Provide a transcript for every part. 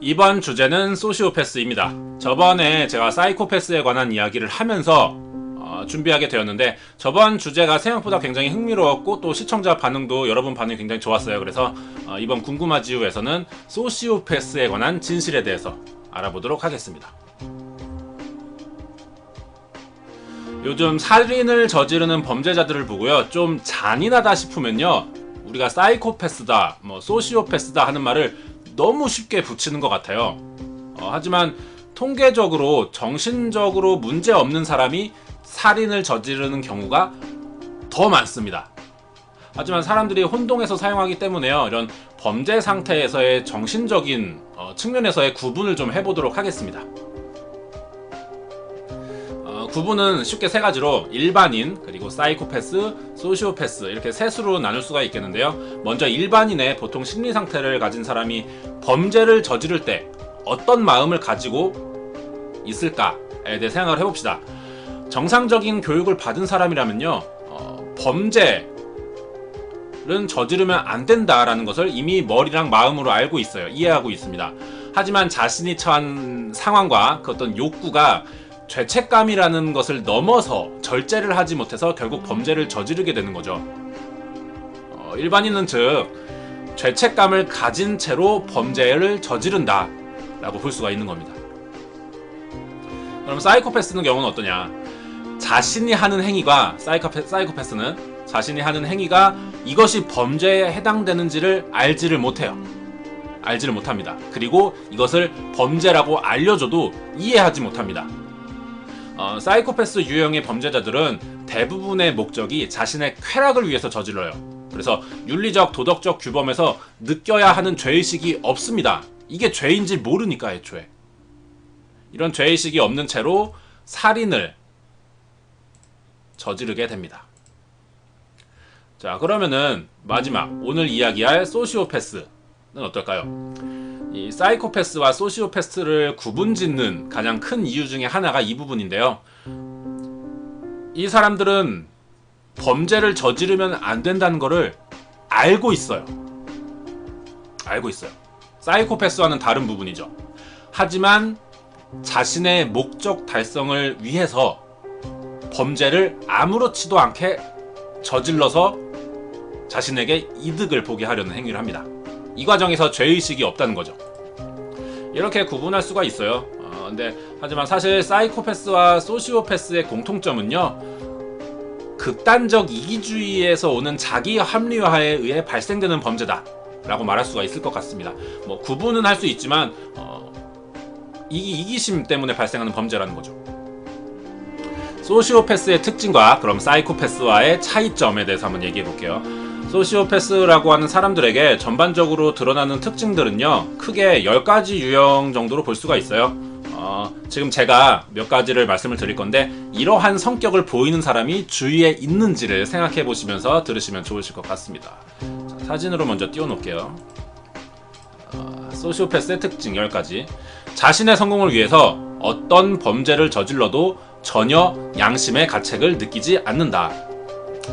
이번 주제는 소시오패스입니다. 저번에 제가 사이코패스에 관한 이야기를 하면서 준비하게 되었는데 저번 주제가 생각보다 굉장히 흥미로웠고 또 시청자 반응도 여러분 반응이 굉장히 좋았어요. 그래서 이번 궁금하지요에서는 소시오패스에 관한 진실에 대해서 알아보도록 하겠습니다. 요즘 살인을 저지르는 범죄자들을 보고요, 좀 잔인하다 싶으면요, 우리가 사이코패스다, 소시오패스다 하는 말을 너무 쉽게 붙이는 것 같아요. 하지만 통계적으로 정신적으로 문제 없는 사람이 살인을 저지르는 경우가 더 많습니다. 하지만 사람들이 혼동해서 사용하기 때문에요, 이런 범죄 상태에서의 정신적인 측면에서의 구분을 좀 해보도록 하겠습니다. 구분은 쉽게 세 가지로 일반인, 그리고 사이코패스, 소시오패스 이렇게 셋으로 나눌 수가 있겠는데요. 먼저 일반인의 보통 심리 상태를 가진 사람이 범죄를 저지를 때 어떤 마음을 가지고 있을까에 대해 생각을 해봅시다. 정상적인 교육을 받은 사람이라면요, 범죄는 저지르면 안 된다라는 것을 이미 머리랑 마음으로 알고 있어요. 이해하고 있습니다. 하지만 자신이 처한 상황과 그 어떤 욕구가 죄책감이라는 것을 넘어서 절제를 하지 못해서 결국 범죄를 저지르게 되는 거죠. 일반인은 즉 죄책감을 가진 채로 범죄를 저지른다 라고 볼 수가 있는 겁니다. 그럼 사이코패스는 경우는 어떠냐? 자신이 하는 행위가, 사이코패스는 자신이 하는 행위가 이것이 범죄에 해당되는지를 알지를 못해요. 알지를 못합니다. 그리고 이것을 범죄라고 알려줘도 이해하지 못합니다. 사이코패스 유형의 범죄자들은 대부분의 목적이 자신의 쾌락을 위해서 저질러요. 그래서 윤리적, 도덕적 규범에서 느껴야 하는 죄의식이 없습니다. 이게 죄인지 모르니까 애초에. 이런 죄의식이 없는 채로 살인을 저지르게 됩니다. 자, 그러면은 마지막 오늘 이야기할 소시오패스는 어떨까요? 이 사이코패스와 소시오패스를 구분짓는 가장 큰 이유 중에 하나가 이 부분인데요. 이 사람들은 범죄를 저지르면 안 된다는 것을 알고 있어요. 알고 있어요. 사이코패스와는 다른 부분이죠. 하지만 자신의 목적 달성을 위해서 범죄를 아무렇지도 않게 저질러서 자신에게 이득을 보게 하려는 행위를 합니다. 이 과정에서 죄의식이 없다는 거죠. 이렇게 구분할 수가 있어요. 하지만 사실 사이코패스와 소시오패스의 공통점은요, 극단적 이기주의에서 오는 자기 합리화에 의해 발생되는 범죄다 라고 말할 수가 있을 것 같습니다. 구분은 할 수 있지만 이기심 때문에 발생하는 범죄라는 거죠. 소시오패스의 특징과 그럼 사이코패스와의 차이점에 대해서 한번 얘기해 볼게요. 소시오패스라고 하는 사람들에게 전반적으로 드러나는 특징들은요, 크게 10가지 유형 정도로 볼 수가 있어요. 지금 제가 몇 가지를 말씀을 드릴 건데 이러한 성격을 보이는 사람이 주위에 있는지를 생각해 보시면서 들으시면 좋으실 것 같습니다. 자, 사진으로 먼저 띄워 놓을게요. 소시오패스의 특징 10가지. 자신의 성공을 위해서 어떤 범죄를 저질러도 전혀 양심의 가책을 느끼지 않는다.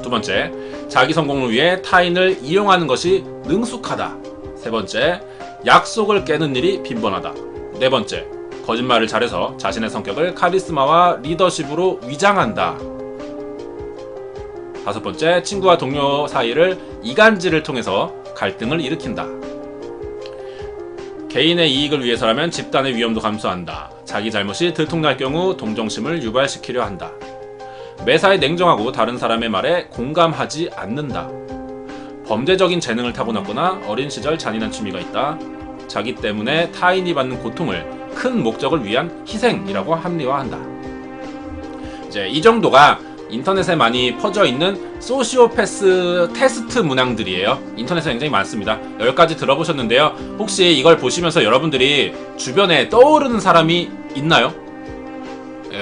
두 번째, 자기 성공을 위해 타인을 이용하는 것이 능숙하다. 세 번째, 약속을 깨는 일이 빈번하다. 네 번째, 거짓말을 잘해서 자신의 성격을 카리스마와 리더십으로 위장한다. 다섯 번째, 친구와 동료 사이를 이간질을 통해서 갈등을 일으킨다. 개인의 이익을 위해서라면 집단의 위험도 감수한다. 자기 잘못이 들통날 경우 동정심을 유발시키려 한다. 매사에 냉정하고 다른 사람의 말에 공감하지 않는다. 범죄적인 재능을 타고났거나 어린 시절 잔인한 취미가 있다. 자기 때문에 타인이 받는 고통을 큰 목적을 위한 희생이라고 합리화한다. 이제 이 정도가 인터넷에 많이 퍼져 있는 소시오패스 테스트 문항들이에요. 인터넷에 굉장히 많습니다. 10가지 들어보셨는데요. 혹시 이걸 보시면서 여러분들이 주변에 떠오르는 사람이 있나요?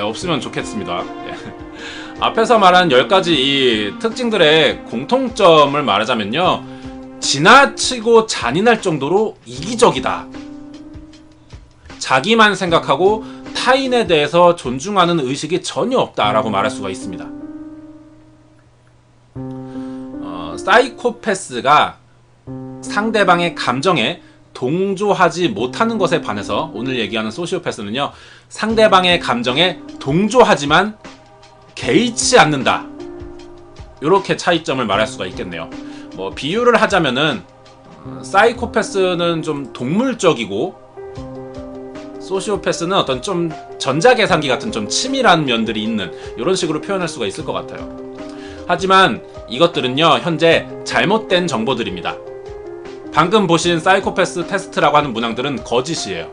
없으면 좋겠습니다. 앞에서 말한 10가지 이 특징들의 공통점을 말하자면요, 지나치고 잔인할 정도로 이기적이다. 자기만 생각하고 타인에 대해서 존중하는 의식이 전혀 없다라고 말할 수가 있습니다. 사이코패스가 상대방의 감정에 동조하지 못하는 것에 반해서 오늘 얘기하는 소시오패스는요, 상대방의 감정에 동조하지만 개의치 않는다. 이렇게 차이점을 말할 수가 있겠네요. 뭐 비유를 하자면은 사이코패스는 좀 동물적이고 소시오패스는 어떤 좀 전자계산기 같은 좀 치밀한 면들이 있는, 이런 식으로 표현할 수가 있을 것 같아요. 하지만 이것들은요, 현재 잘못된 정보들입니다. 방금 보신 사이코패스 테스트라고 하는 문항들은 거짓이에요.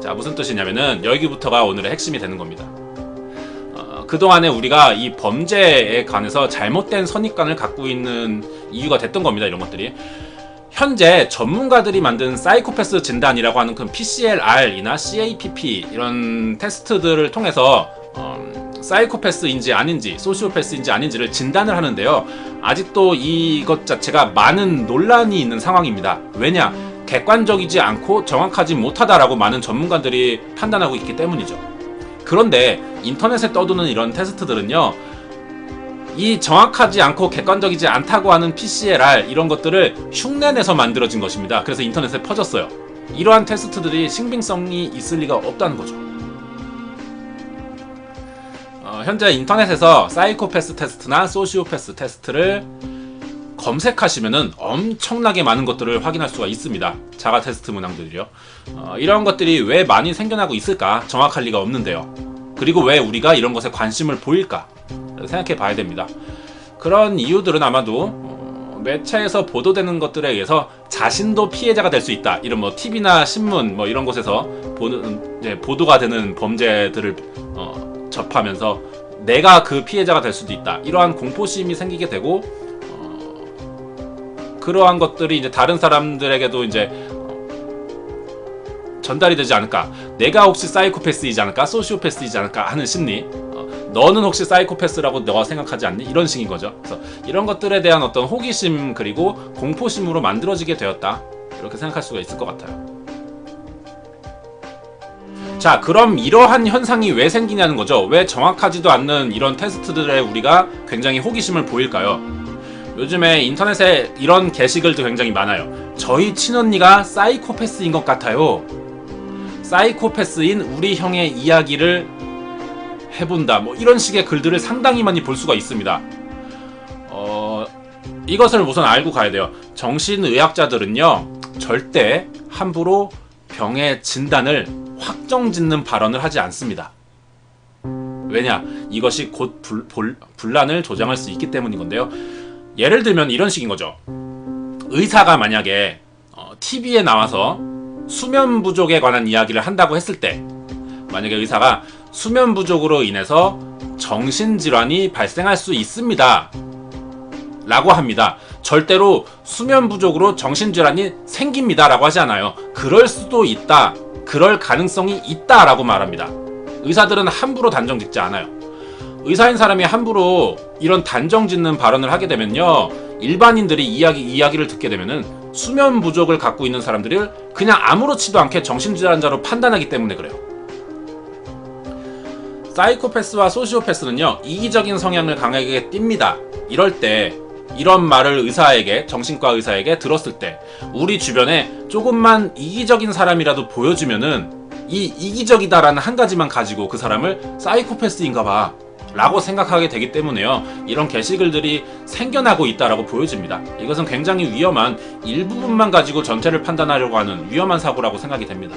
자, 무슨 뜻이냐면은 여기부터가 오늘의 핵심이 되는 겁니다. 그동안에 우리가 이 범죄에 관해서 잘못된 선입관을 갖고 있는 이유가 됐던 겁니다. 이런 것들이 현재 전문가들이 만든 사이코패스 진단이라고 하는 그 PCLR이나 CAPP 이런 테스트들을 통해서 사이코패스인지 아닌지 소시오패스인지 아닌지를 진단을 하는데요, 아직도 이것 자체가 많은 논란이 있는 상황입니다. 왜냐? 객관적이지 않고 정확하지 못하다라고 많은 전문가들이 판단하고 있기 때문이죠. 그런데 인터넷에 떠도는 이런 테스트들은요, 이 정확하지 않고 객관적이지 않다고 하는 PCLR 이런 것들을 흉내내서 만들어진 것입니다. 그래서 인터넷에 퍼졌어요. 이러한 테스트들이 신빙성이 있을 리가 없다는 거죠. 현재 인터넷에서 사이코패스 테스트나 소시오패스 테스트를 검색하시면은 엄청나게 많은 것들을 확인할 수가 있습니다. 자가 테스트 문항들이요. 이런 것들이 왜 많이 생겨나고 있을까? 정확할 리가 없는데요. 그리고 왜 우리가 이런 것에 관심을 보일까? 생각해 봐야 됩니다. 그런 이유들은 아마도 매체에서 보도되는 것들에 의해서 자신도 피해자가 될 수 있다. 이런 뭐 TV나 신문 뭐 이런 곳에서 보도가 되는 범죄들을 접하면서 내가 그 피해자가 될 수도 있다. 이러한 공포심이 생기게 되고, 그러한 것들이 이제 다른 사람들에게도 이제 전달이 되지 않을까. 내가 혹시 사이코패스이지 않을까? 소시오패스이지 않을까? 하는 심리. 너는 혹시 사이코패스라고 너가 생각하지 않니? 이런 식인 거죠. 그래서 이런 것들에 대한 어떤 호기심 그리고 공포심으로 만들어지게 되었다. 이렇게 생각할 수가 있을 것 같아요. 자, 그럼 이러한 현상이 왜 생기냐는 거죠. 왜 정확하지도 않는 이런 테스트들에 우리가 굉장히 호기심을 보일까요? 요즘에 인터넷에 이런 게시글도 굉장히 많아요. 저희 친언니가 사이코패스인 것 같아요. 사이코패스인 우리 형의 이야기를 해본다. 뭐 이런 식의 글들을 상당히 많이 볼 수가 있습니다. 이것을 우선 알고 가야 돼요. 정신의학자들은요, 절대 함부로 병의 진단을 확정짓는 발언을 하지 않습니다. 왜냐? 이것이 곧 분란을 조장할 수 있기 때문인 건데요. 예를 들면 이런 식인 거죠. 의사가 만약에 TV에 나와서 수면 부족에 관한 이야기를 한다고 했을 때, 만약에 의사가 수면 부족으로 인해서 정신질환이 발생할 수 있습니다 라고 합니다. 절대로 수면 부족으로 정신질환이 생깁니다 라고 하지 않아요. 그럴 수도 있다, 그럴 가능성이 있다 라고 말합니다. 의사들은 함부로 단정 짓지 않아요. 의사인 사람이 함부로 이런 단정 짓는 발언을 하게 되면요, 일반인들이 이야기를 듣게 되면은 수면 부족을 갖고 있는 사람들을 그냥 아무렇지도 않게 정신질환자로 판단하기 때문에 그래요. 사이코패스와 소시오패스는요, 이기적인 성향을 강하게 띱니다. 이럴 때 이런 말을 정신과 의사에게 들었을 때 우리 주변에 조금만 이기적인 사람이라도 보여주면은 이 이기적이다라는 한 가지만 가지고 그 사람을 사이코패스인가봐 라고 생각하게 되기 때문에요, 이런 게시글들이 생겨나고 있다라고 보여집니다. 이것은 굉장히 위험한, 일부분만 가지고 전체를 판단하려고 하는 위험한 사고라고 생각이 됩니다.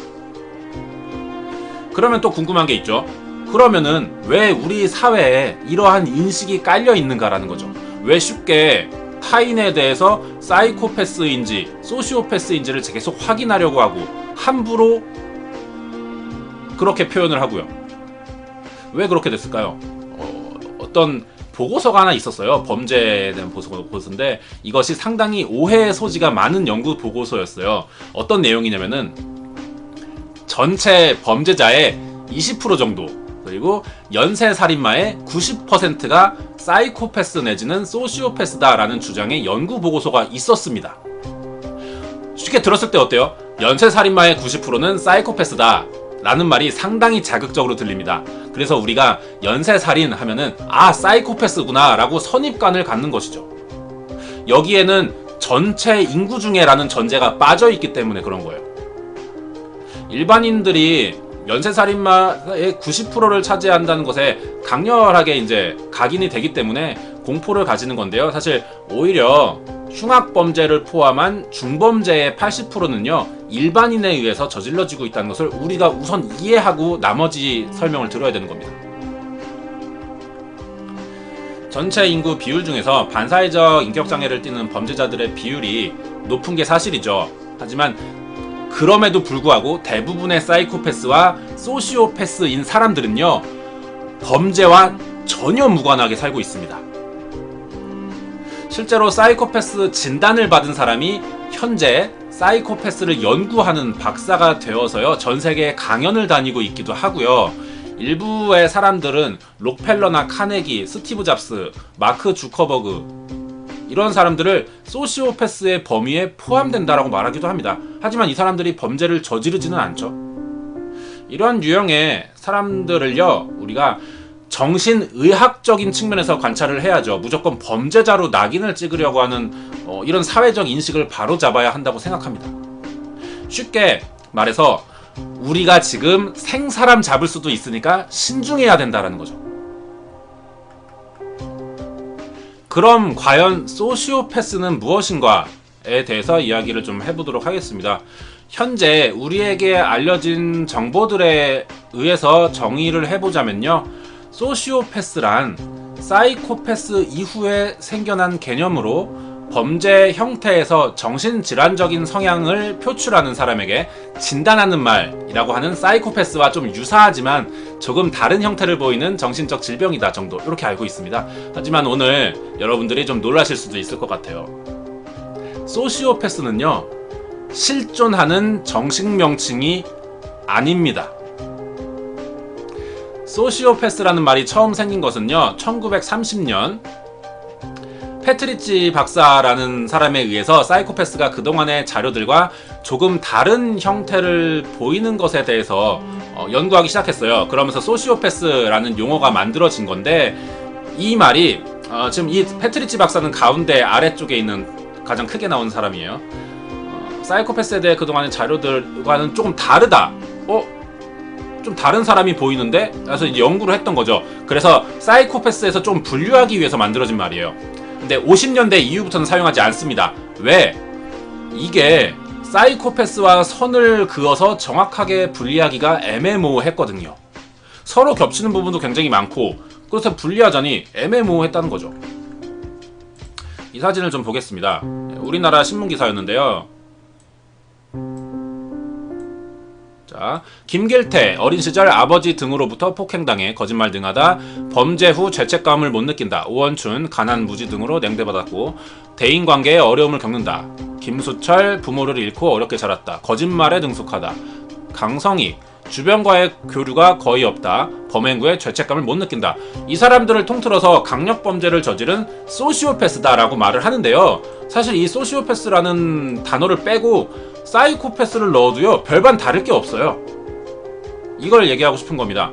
그러면 또 궁금한 게 있죠. 그러면은 왜 우리 사회에 이러한 인식이 깔려 있는가라는 거죠. 왜 쉽게 타인에 대해서 사이코패스인지 소시오패스인지를 계속 확인하려고 하고 함부로 그렇게 표현을 하고요. 왜 그렇게 됐을까요? 어떤 보고서가 하나 있었어요. 범죄에 대한 보고서인데 이것이 상당히 오해의 소지가 많은 연구 보고서였어요. 어떤 내용이냐면은 전체 범죄자의 20% 정도, 그리고 연쇄살인마의 90%가 사이코패스 내지는 소시오패스다라는 주장의 연구 보고서가 있었습니다. 쉽게 들었을 때 어때요? 연쇄살인마의 90%는 사이코패스다 라는 말이 상당히 자극적으로 들립니다. 그래서 우리가 연쇄살인 하면은 사이코패스구나 라고 선입관을 갖는 것이죠. 여기에는 전체 인구 중에라는 전제가 빠져있기 때문에 그런 거예요. 일반인들이 연쇄살인마의 90%를 차지한다는 것에 강렬하게 이제 각인이 되기 때문에 공포를 가지는 건데요. 사실 오히려 흉악범죄를 포함한 중범죄의 80%는요 일반인에 의해서 저질러지고 있다는 것을 우리가 우선 이해하고 나머지 설명을 들어야 되는 겁니다. 전체 인구 비율 중에서 반사회적 인격장애를 띠는 범죄자들의 비율이 높은 게 사실이죠. 하지만 그럼에도 불구하고 대부분의 사이코패스와 소시오패스인 사람들은요 범죄와 전혀 무관하게 살고 있습니다. 실제로 사이코패스 진단을 받은 사람이 현재 사이코패스를 연구하는 박사가 되어서요 전세계에 강연을 다니고 있기도 하고요. 일부의 사람들은 록펠러나 카네기, 스티브 잡스, 마크 주커버그 이런 사람들을 소시오패스의 범위에 포함된다라고 말하기도 합니다. 하지만 이 사람들이 범죄를 저지르지는 않죠. 이런 유형의 사람들을요 우리가 정신의학적인 측면에서 관찰을 해야죠. 무조건 범죄자로 낙인을 찍으려고 하는 이런 사회적 인식을 바로잡아야 한다고 생각합니다. 쉽게 말해서 우리가 지금 생사람 잡을 수도 있으니까 신중해야 된다는 거죠. 그럼 과연 소시오패스는 무엇인가에 대해서 이야기를 좀 해보도록 하겠습니다. 현재 우리에게 알려진 정보들에 의해서 정의를 해보자면요. 소시오패스란 사이코패스 이후에 생겨난 개념으로 범죄 형태에서 정신질환적인 성향을 표출하는 사람에게 진단하는 말이라고 하는 사이코패스와 좀 유사하지만 조금 다른 형태를 보이는 정신적 질병이다 정도 이렇게 알고 있습니다. 하지만 오늘 여러분들이 좀 놀라실 수도 있을 것 같아요. 소시오패스는요 실존하는 정식명칭이 아닙니다. 소시오패스라는 말이 처음 생긴 것은요 1930년 패트리치 박사라는 사람에 의해서 사이코패스가 그동안의 자료들과 조금 다른 형태를 보이는 것에 대해서 연구하기 시작했어요. 그러면서 소시오패스라는 용어가 만들어진 건데 이 말이 지금 이 패트리치 박사는 가운데 아래쪽에 있는 가장 크게 나온 사람이에요. 사이코패스에 대해 그동안의 자료들과는 조금 다르다. 좀 다른 사람이 보이는데? 그래서 이제 연구를 했던 거죠. 그래서 사이코패스에서 좀 분류하기 위해서 만들어진 말이에요. 근데 50년대 이후부터는 사용하지 않습니다. 왜? 이게 사이코패스와 선을 그어서 정확하게 분리하기가 애매모호했거든요. 서로 겹치는 부분도 굉장히 많고 그래서 분리하자니 애매모호했다는 거죠. 이 사진을 좀 보겠습니다. 우리나라 신문기사였는데요. 자, 김길태 어린 시절 아버지 등으로부터 폭행당해 거짓말 등하다 범죄 후 죄책감을 못 느낀다. 오원춘 가난 무지 등으로 냉대받았고 대인관계에 어려움을 겪는다. 김수철 부모를 잃고 어렵게 자랐다. 거짓말에 능숙하다. 강성희 주변과의 교류가 거의 없다. 범행 후에 죄책감을 못 느낀다. 이 사람들을 통틀어서 강력범죄를 저지른 소시오패스다라고 말을 하는데요. 사실 이 소시오패스라는 단어를 빼고 사이코패스를 넣어도요 별반 다를 게 없어요. 이걸 얘기하고 싶은 겁니다.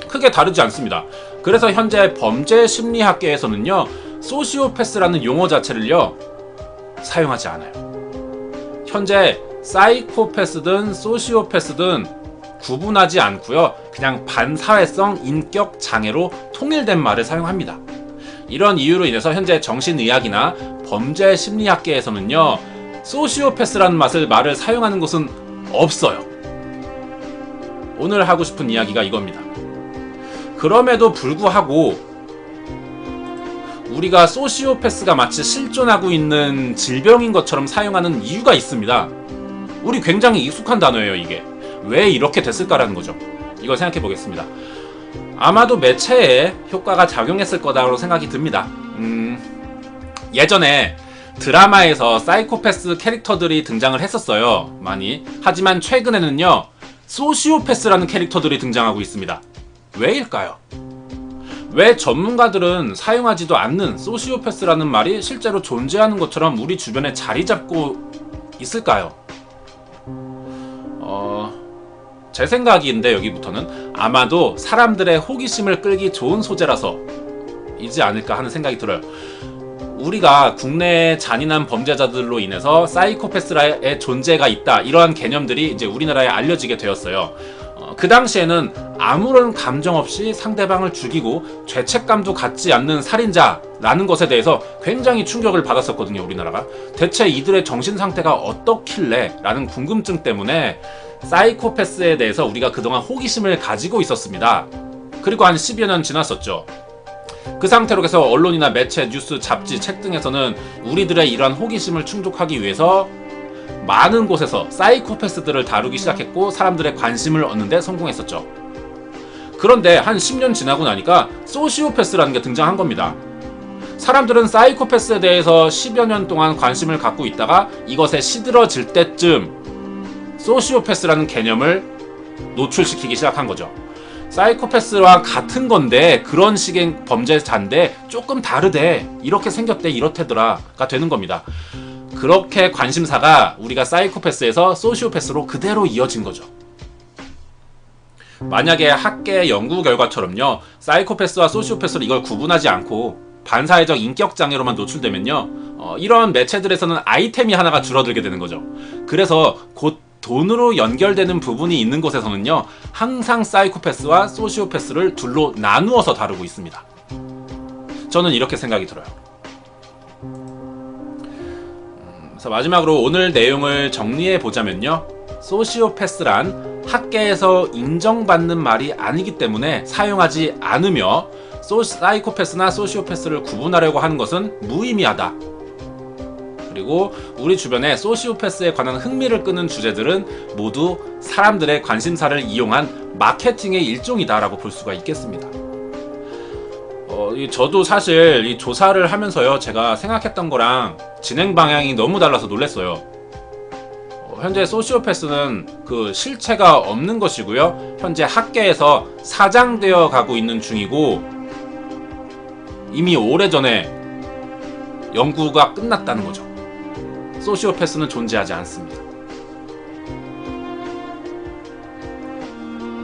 크게 다르지 않습니다. 그래서 현재 범죄 심리학계에서는요 소시오패스라는 용어 자체를요 사용하지 않아요. 현재 사이코패스든 소시오패스든 구분하지 않고요 그냥 반사회성 인격 장애로 통일된 말을 사용합니다. 이런 이유로 인해서 현재 정신의학이나 범죄 심리학계에서는요 소시오패스라는 말을 사용하는 곳은 없어요. 오늘 하고 싶은 이야기가 이겁니다. 그럼에도 불구하고 우리가 소시오패스가 마치 실존하고 있는 질병인 것처럼 사용하는 이유가 있습니다. 우리 굉장히 익숙한 단어예요. 이게 왜 이렇게 됐을까라는 거죠. 이걸 생각해 보겠습니다. 아마도 매체에 효과가 작용했을 거다라고 생각이 듭니다. 예전에 드라마에서 사이코패스 캐릭터들이 등장을 했었어요. 많이. 하지만 최근에는요 소시오패스라는 캐릭터들이 등장하고 있습니다. 왜일까요? 왜 전문가들은 사용하지도 않는 소시오패스라는 말이 실제로 존재하는 것처럼 우리 주변에 자리 잡고 있을까요? 제 생각인데 여기부터는 아마도 사람들의 호기심을 끌기 좋은 소재라서 이지 않을까 하는 생각이 들어요. 우리가 국내의 잔인한 범죄자들로 인해서 사이코패스의 존재가 있다, 이러한 개념들이 이제 우리나라에 알려지게 되었어요. 그 당시에는 아무런 감정 없이 상대방을 죽이고 죄책감도 갖지 않는 살인자라는 것에 대해서 굉장히 충격을 받았었거든요, 우리나라가. 대체 이들의 정신 상태가 어떻길래? 라는 궁금증 때문에 사이코패스에 대해서 우리가 그동안 호기심을 가지고 있었습니다. 그리고 한 10여 년 지났었죠. 그 상태로 해서 언론이나 매체, 뉴스, 잡지, 책 등에서는 우리들의 이러한 호기심을 충족하기 위해서 많은 곳에서 사이코패스들을 다루기 시작했고 사람들의 관심을 얻는 데 성공했었죠. 그런데 한 10년 지나고 나니까 소시오패스라는 게 등장한 겁니다. 사람들은 사이코패스에 대해서 10여 년 동안 관심을 갖고 있다가 이것에 시들어질 때쯤 소시오패스라는 개념을 노출시키기 시작한 거죠. 사이코패스와 같은 건데 그런 식의 범죄자인데 조금 다르대, 이렇게 생겼대, 이렇대더라가 되는 겁니다. 그렇게 관심사가 우리가 사이코패스에서 소시오패스로 그대로 이어진 거죠. 만약에 학계 연구 결과처럼요, 사이코패스와 소시오패스로 이걸 구분하지 않고 반사회적 인격장애로만 노출되면요, 이런 매체들에서는 아이템이 하나가 줄어들게 되는 거죠. 그래서 곧 돈으로 연결되는 부분이 있는 곳에서는요, 항상 사이코패스와 소시오패스를 둘로 나누어서 다루고 있습니다. 저는 이렇게 생각이 들어요. 그래서 마지막으로 오늘 내용을 정리해 보자면요, 소시오패스란 학계에서 인정받는 말이 아니기 때문에 사용하지 않으며 사이코패스나 소시오패스를 구분하려고 하는 것은 무의미하다. 그리고 우리 주변에 소시오패스에 관한 흥미를 끄는 주제들은 모두 사람들의 관심사를 이용한 마케팅의 일종이다라고 볼 수가 있겠습니다. 저도 사실 이 조사를 하면서요, 제가 생각했던 거랑 진행 방향이 너무 달라서 놀랐어요. 현재 소시오패스는 그 실체가 없는 것이고요, 현재 학계에서 사장되어 가고 있는 중이고 이미 오래전에 연구가 끝났다는 거죠. 소시오패스는 존재하지 않습니다.